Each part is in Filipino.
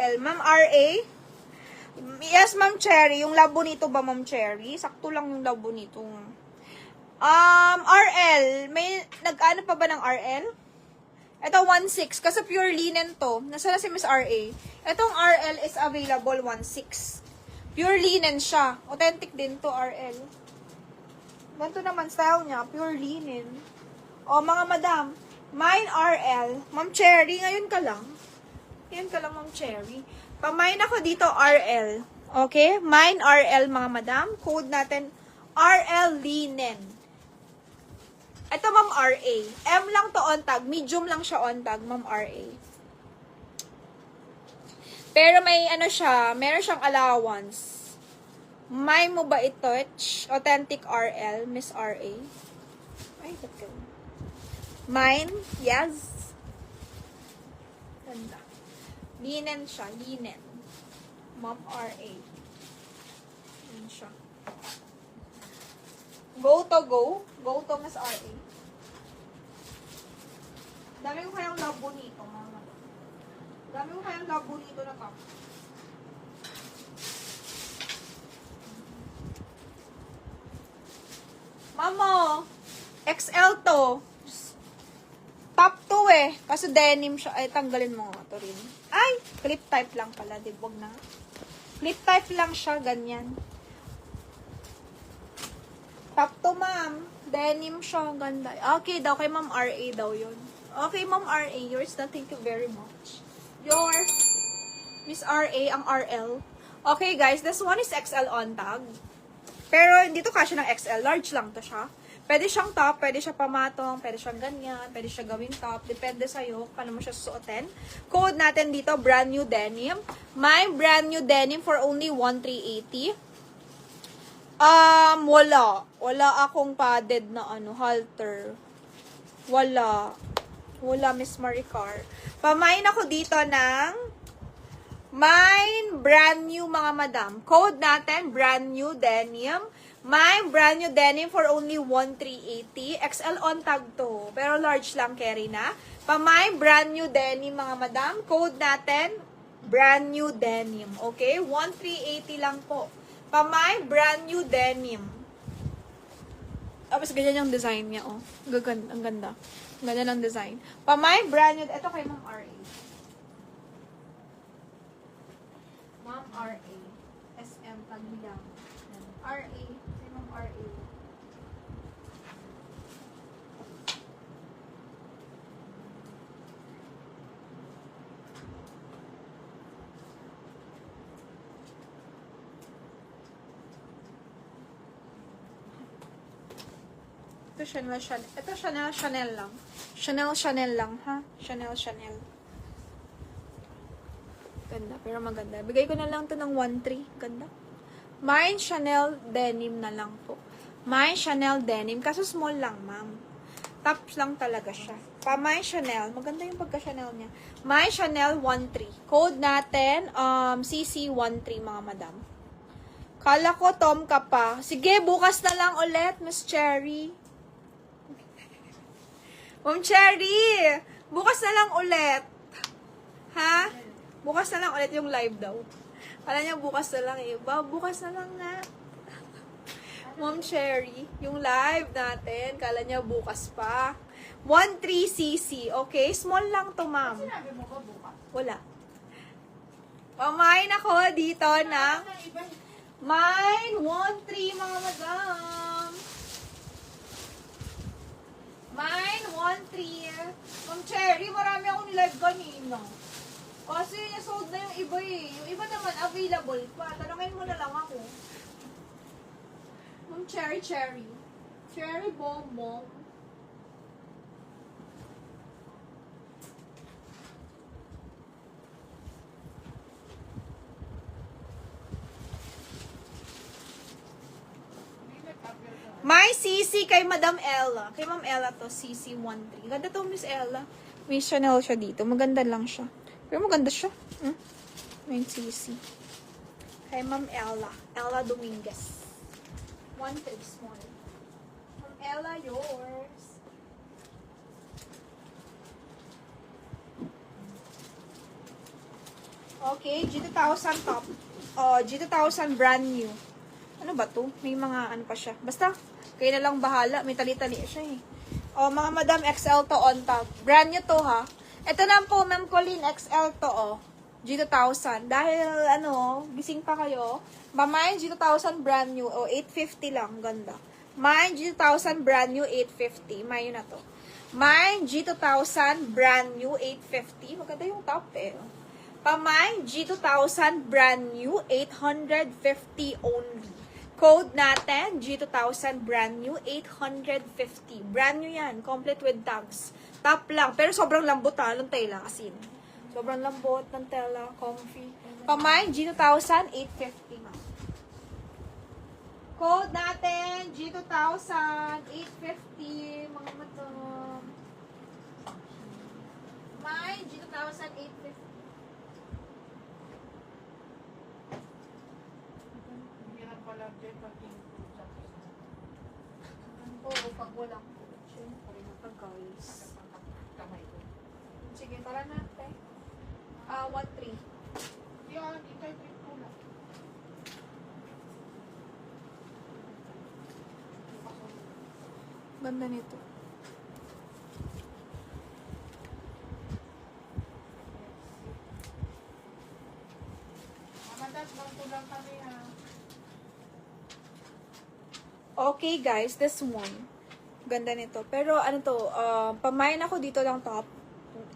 RL. Ma'am RA? Yes, Ma'am Cherry. Yung labo nito ba, Ma'am Cherry? Sakto lang yung labo nito. RL. May nag-ano pa ba ng RL? Ito, 1.6. Kasi pure linen to. Nasa na si Miss RA? Itong RL is available 1.6. Pure linen siya. Authentic din to, RL. Ganito naman style niya. Pure linen. O, mga madam. Mine RL. Ma'am Cherry, ngayon ka lang. Ngayon ka lang, Ma'am Cherry. Pamine ako dito, RL. Okay? Mine RL, mga madam. Code natin, RL linen. Ito, Ma'am RA. M lang to on tag. Medium lang siya on tag, Ma'am RA. Pero may ano siya, meron siyang allowance. May mo ba ito? Authentic RL, Miss RA. Ay, ba't ka? Mine, yes. Ganda. Linen siya, linen. Ma'am RA. Yan siya. Go to go. Go to Miss RA. Dami ko kayang labo nito, mga. Dami ko kayang labo nito na top. Mamo, XL to. Top 2 eh. Kaso denim siya. Ay, tanggalin mo nga to rin. Ay, clip type lang pala. Di, wag na. Clip type lang siya, ganyan. Top 2, ma'am. Denim siya, ganda. Okay daw, kay Ma'am RA daw yun. Okay, Ma'am RA, yours na. Thank you very much. Yours, Miss RA, ang RL. Okay, guys, this one is XL on tag. Pero, dito kasya ng XL. Large lang to siya. Pwede siyang top, pwede siya pamatong, pwede siyang ganyan, pwede siya gawing top. Depende sa'yo paano mo siya suotin. Code natin dito, brand new denim. My brand new denim for only 1,380. Wala. Wala akong padded na halter. Wala. Wala, Miss Maricar. Pamain ako dito ng mine brand new, mga madam. Code natin, brand new denim. Mine brand new denim for only 1,380. XL on tag to. Pero large lang carry na. Pamine brand new denim, mga madam. Code natin, brand new denim. Okay? 1,380 lang po. Pamine brand new denim. Tapos ganyan yung design niya, oh. Ang ganda. Ang ganda ng design. Pamine brand new. Ito kay Ma'am RA. Ma'am RA. SM Pagbilang. RA. Kay Ma'am RA. Ito Chanel lang. Chanel lang, ha? Chanel. Ganda, pero maganda. Bigay ko na lang to ng 1,300. Ganda. Mine Chanel denim na lang po. Mine Chanel denim. Kaso small lang, ma'am. Tops lang talaga siya. Pa Mine Chanel. Maganda yung pagka-Chanel niya. Mine Chanel 1,300. Code natin, CC13, mga madam. Kala ko, Tom ka pa. Sige, bukas na lang ulit, Miss Cherry. Ma'am Cherry, bukas na lang ulit. Ha? Bukas na lang ulit yung live daw. Kala niya bukas na lang eh. Bukas na lang nga. Ma'am Cherry, yung live natin, kala niya bukas pa. 13cc, okay? Small lang to, ma'am. Sinabi mo ba bukas? Wala. Pamain ako dito ng mine 1,300, mga madam. Mine 1,300. Ma'am Cherry, marami akong nilive kanina. Kasi sold na yung iba eh. Yung iba naman available pa. Tanungin mo na lang ako. Ma'am Cherry. Cherry bonbon. My CC kay Madam Ella. Kay Ma'am Ella to, CC13. Ganda to, Miss Ella. May Chanel siya dito. Maganda lang siya. Pero maganda siya. May CC. Kay Ma'am Ella. Ella Dominguez. 1,300 small. Ma'am Ella, yours. Okay, G2000 top. Oh, G2000 brand new. Ano ba to? May mga ano pa siya. Basta, kayo na lang bahala. May tali-tali siya eh. Oh, mga Madam XL to on top. Brand new to ha. Ito na po, Ma'am Colleen, XL to oh. G2000. Dahil ano, gising pa kayo. Mamayin G2000 brand new. Oh, 850 lang. Ganda. Mine G2000 brand new, 850. Mayo na to. Mine G2000 brand new, 850. Maganda yung top eh. Pamay G2000 brand new, 850 only. Code natin, G2000 brand new, 850. Brand new yan, complete with tags. Top lang, pero sobrang lambot ng tela kasi. Sobrang lambot ng tela, comfy. Pamay G2000, 850 nga. Code natin, G2000, 850, mga madam. May G2000, 850. Oo, pag walang food. Siyempre, guys. Sige, tara na, te. 1-3. Yan, i-type ko lang. Ganda nito. Mamandas, bangko lang kami ha. Okay, guys, this one. Ganda nito. Pero, ano to, pamain ako dito ng top.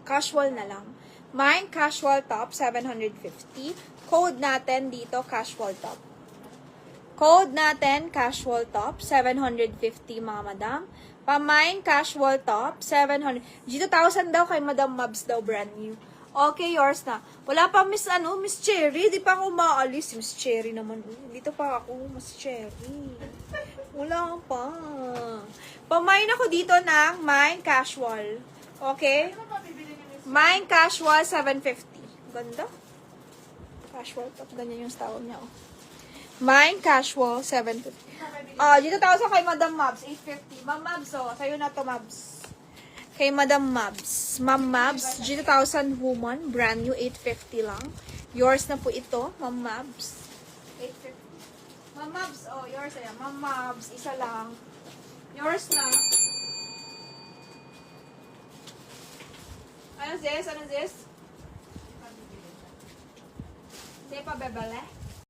Casual na lang. Mine, casual top, 750. Code natin dito, casual top. Code natin, casual top, 750, mga madam. Pamain, casual top, 700. G2000 daw kay Madam Mabs daw, brand new. Okay, yours na. Wala pa Miss Cherry. Di pa ako maalis. Miss Cherry naman. Dito pa ako, Miss Cherry. Wala pa. Pamain ako dito ng Mine Casual. Okay? Mine Casual, 750. Ganda. Casual top. Ganyan yung style niya, oh. Mine Casual, 750. Dito tao sa kay Madam Mabs, 850. Ma'am Mabs, oh. Sa'yo na to, Mabs. Kay Madam Mabs. Ma'am Mabs, G2000 woman, brand new, 850 lang. Yours na po ito, Ma'am Mabs. 850. Ma'am Mabs, oh, yours ayan. Ma'am Mabs, isa lang. Yours na. Ano this? Ano this? Hindi pa bebele?